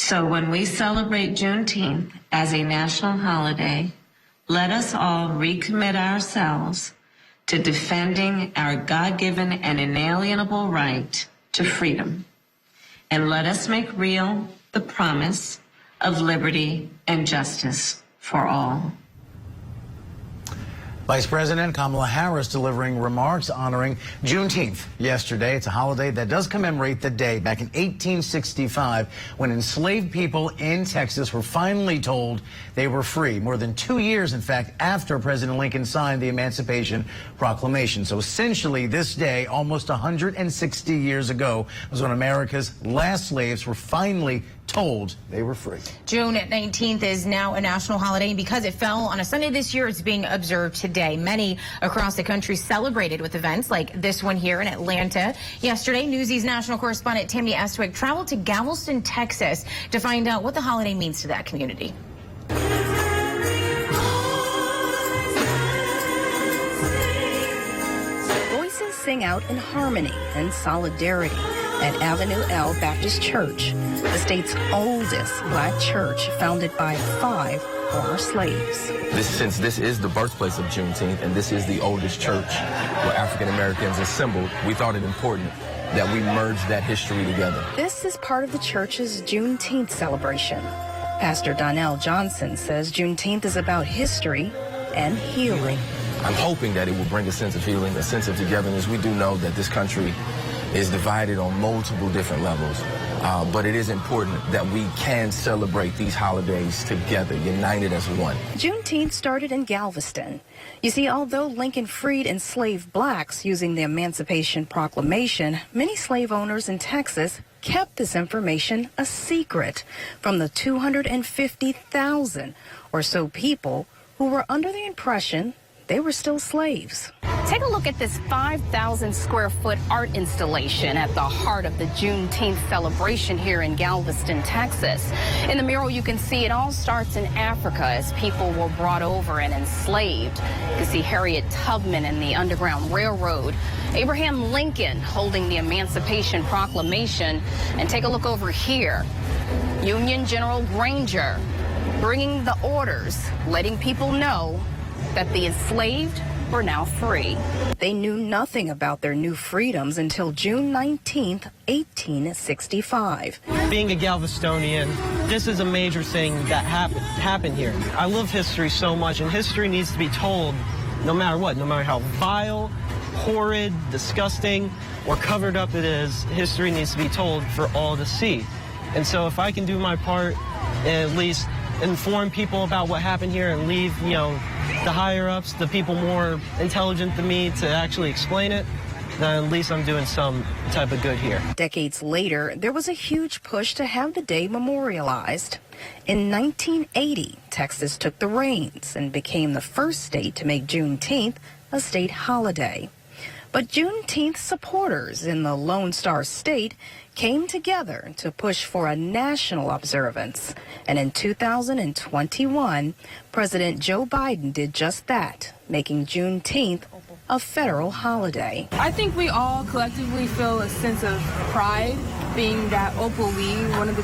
So when we celebrate Juneteenth as a national holiday, let us all recommit ourselves to defending our God-given and inalienable right to freedom. And let us make real the promise of liberty and justice for all. Vice President Kamala Harris delivering remarks honoring Juneteenth yesterday. It's a holiday that does commemorate the day back in 1865 when enslaved people in Texas were finally told they were free. More than 2 years, in fact, after President Lincoln signed the Emancipation Proclamation. So essentially this day, almost 160 years ago, was when America's last slaves were finally told they were free. June 19th is now a national holiday, and because it fell on a Sunday this year, it's being observed today. Many across the country celebrated with events like this one here in Atlanta. Yesterday, Newsy's national correspondent Tammy Estwick traveled to Galveston, Texas to find out what the holiday means to that community. Voices sing out in harmony and solidarity at Avenue L Baptist Church, the state's oldest black church, founded by 5 former slaves. Since this is the birthplace of Juneteenth and this is the oldest church where African Americans assembled, we thought it important that we merge that history together. This is part of the church's Juneteenth celebration. Pastor Donnell Johnson says Juneteenth is about history and healing. I'm hoping that it will bring a sense of healing, a sense of togetherness. We do know that this country is divided on multiple different levels, but it is important that we can celebrate these holidays together, united as one. Juneteenth started in Galveston. You see, although Lincoln freed enslaved blacks using the Emancipation Proclamation, many slave owners in Texas kept this information a secret from the 250,000 or so people who were under the impression they were still slaves. Take a look at this 5,000 square foot art installation at the heart of the Juneteenth celebration here in Galveston, Texas. In the mural, you can see it all starts in Africa as people were brought over and enslaved. You can see Harriet Tubman and the Underground Railroad, Abraham Lincoln holding the Emancipation Proclamation, and take a look over here. Union General Granger bringing the orders, letting people know that the enslaved were now free. They knew nothing about their new freedoms until June 19th, 1865. Being a Galvestonian, this is a major thing that happened here. I love history so much, and history needs to be told no matter what, no matter how vile, horrid, disgusting, or covered up it is. History needs to be told for all to see. And so if I can do my part and at least inform people about what happened here and leave, the higher-ups, the people more intelligent than me to actually explain it, then at least I'm doing some type of good here. Decades later, there was a huge push to have the day memorialized. In 1980, Texas took the reins and became the first state to make Juneteenth a state holiday. But Juneteenth supporters in the Lone Star State came together to push for a national observance. And in 2021, President Joe Biden did just that, making Juneteenth a federal holiday. I think we all collectively feel a sense of pride, being that Opal Lee, one of the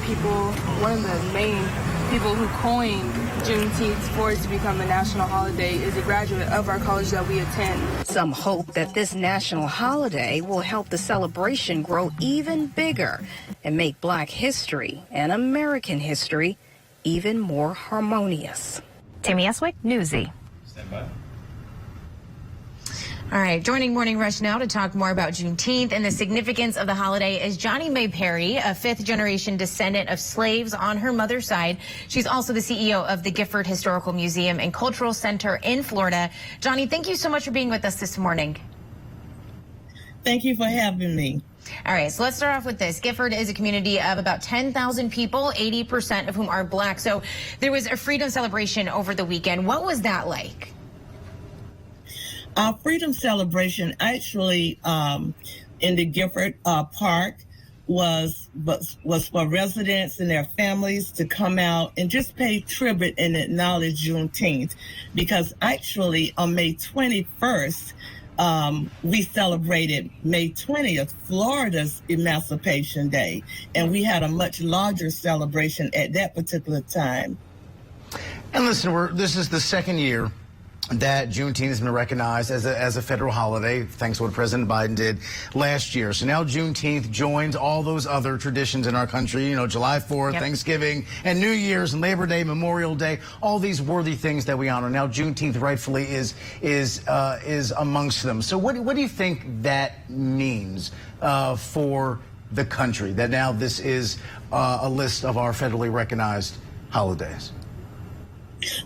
main people who coined Juneteenth for it to become a national holiday, is a graduate of our college that we attend. Some hope that this national holiday will help the celebration grow even bigger and make Black history and American history even more harmonious. Tammy Estwick, Newsy. Stand by. All right, joining Morning Rush now to talk more about Juneteenth and the significance of the holiday is Jonnie Mae Perry, a fifth-generation descendant of slaves on her mother's side. She's also the CEO of the Gifford Historical Museum and Cultural Center in Florida. Jonnie, thank you so much for being with us this morning. Thank you for having me. All right, so let's start off with this. Gifford is a community of about 10,000 people, 80% of whom are Black. So there was a freedom celebration over the weekend. What was that like? Our freedom celebration actually in the Gifford Park was for residents and their families to come out and just pay tribute and acknowledge Juneteenth, because actually on May 21st, we celebrated May 20th, Florida's Emancipation Day, and we had a much larger celebration at that particular time. And listen, this is the second year that Juneteenth has been recognized as a federal holiday, thanks to what President Biden did last year. So now Juneteenth joins all those other traditions in our country, you know, July 4th, yep, Thanksgiving, and New Year's, and Labor Day, Memorial Day, all these worthy things that we honor. Now Juneteenth rightfully is amongst them. So what do you think that means for the country, that now this is a list of our federally recognized holidays?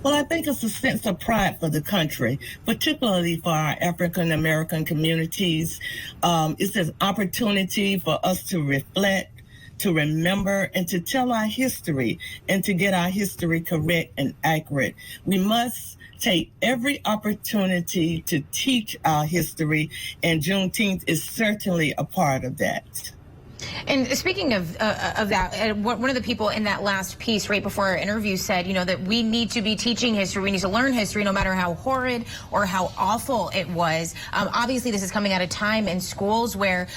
Well, I think it's a sense of pride for the country, particularly for our African American communities. It's an opportunity for us to reflect, to remember, and to tell our history, and to get our history correct and accurate. We must take every opportunity to teach our history, and Juneteenth is certainly a part of that. And speaking of that, one of the people in that last piece right before our interview said, you know, that we need to be teaching history. We need to learn history no matter how horrid or how awful it was. Obviously, this is coming at a time in schools where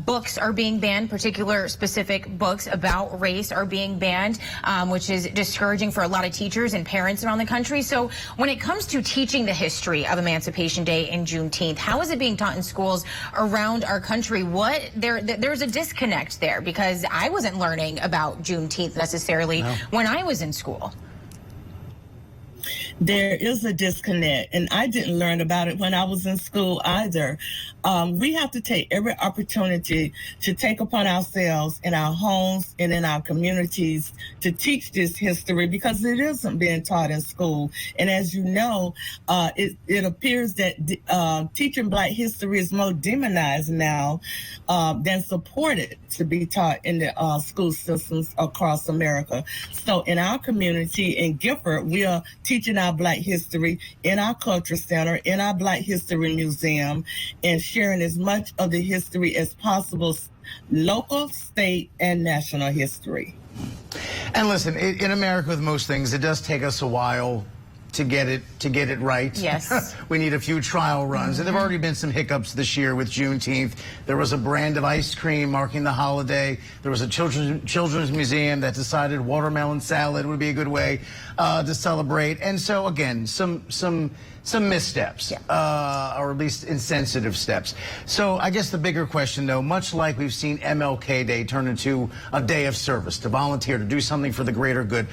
books are being banned, particular specific books about race are being banned, which is discouraging for a lot of teachers and parents around the country. So when it comes to teaching the history of Emancipation Day and Juneteenth, how is it being taught in schools around our country? There's a disconnect there, because I wasn't learning about Juneteenth necessarily when I was in school. There is a disconnect, and I didn't learn about it when I was in school either. We have to take every opportunity to take upon ourselves in our homes and in our communities to teach this history, because it isn't being taught in school. And as you know, it appears that teaching Black history is more demonized now than supported to be taught in the school systems across America. So in our community in Gifford, we are teaching our Black history in our culture center, in our Black History Museum, and sharing as much of the history as possible, local, state, and national history. And listen, in America with most things, it does take us a while to get it right. Yes. We need a few trial runs. And there have already been some hiccups this year with Juneteenth. There was a brand of ice cream marking the holiday. There was a children's museum that decided watermelon salad would be a good way to celebrate. And so, again, some missteps, or at least insensitive steps. So I guess the bigger question, though, much like we've seen MLK Day turn into a day of service, to volunteer, to do something for the greater good,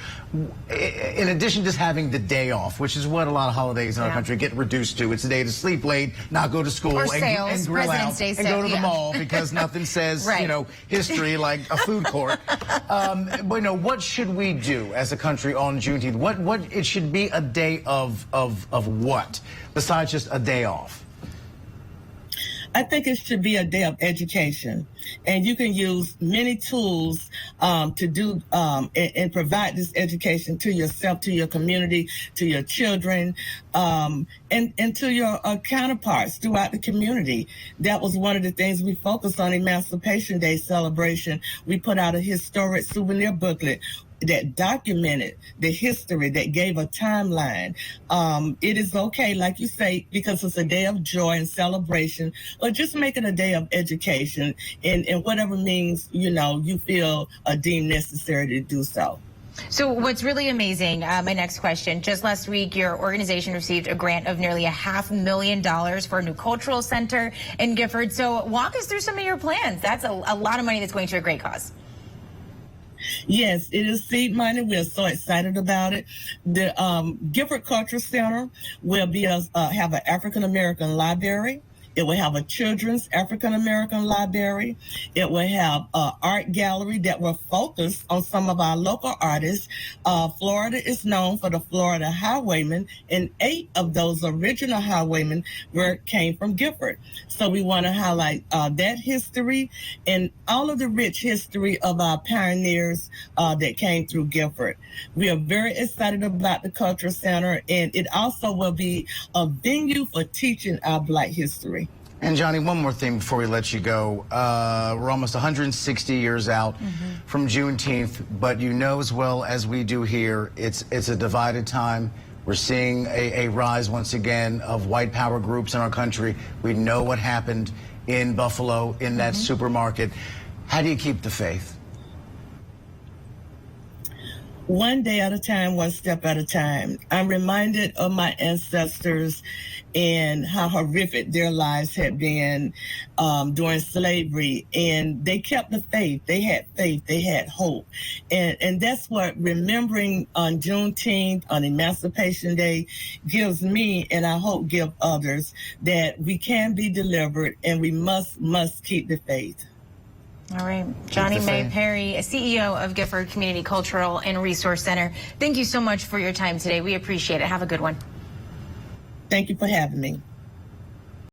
in addition to just having the day off, which is what a lot of holidays in our country get reduced to. It's a day to sleep late, not go to school, and grill out, and go to the mall, because nothing says, you know, history like a food court. But, you know, what should we do as a country on Juneteenth? What it should be a day of what? Besides just a day off? I think it should be a day of education, and you can use many tools to do and provide this education to yourself, to your community, to your children, and to your counterparts throughout the community. That was one of the things we focused on Emancipation Day celebration. We put out a historic souvenir booklet that documented the history, that gave a timeline. It is okay, like you say, because it's a day of joy and celebration, or just make it a day of education in whatever means, you know, you feel deemed necessary to do so. So what's really amazing, my next question, just last week your organization received a grant of nearly $500,000 for a new cultural center in Gifford. So walk us through some of your plans. That's a lot of money that's going to a great cause. Yes, it is seed money. We're so excited about it. The Gifford Cultural Center will be have an African American library. It will have a children's African American library. It will have an art gallery that will focus on some of our local artists. Florida is known for the Florida Highwaymen, and 8 of those original Highwaymen came from Gifford. So we want to highlight that history and all of the rich history of our pioneers that came through Gifford. We are very excited about the Cultural Center, and it also will be a venue for teaching our Black history. And Jonnie, one more thing before we let you go. We're almost 160 years out from Juneteenth, but you know as well as we do here, it's a divided time. We're seeing a rise once again of white power groups in our country. We know what happened in Buffalo in that supermarket. How do you keep the faith? One day at a time, one step at a time. I'm reminded of my ancestors and how horrific their lives had been during slavery. And they kept the faith. They had faith. They had hope. And that's what remembering on Juneteenth, on Emancipation Day, gives me, and I hope give others, that we can be delivered and we must keep the faith. All right. Jonnie Mae Perry, CEO of Gifford Community Cultural and Resource Center. Thank you so much for your time today. We appreciate it. Have a good one. Thank you for having me.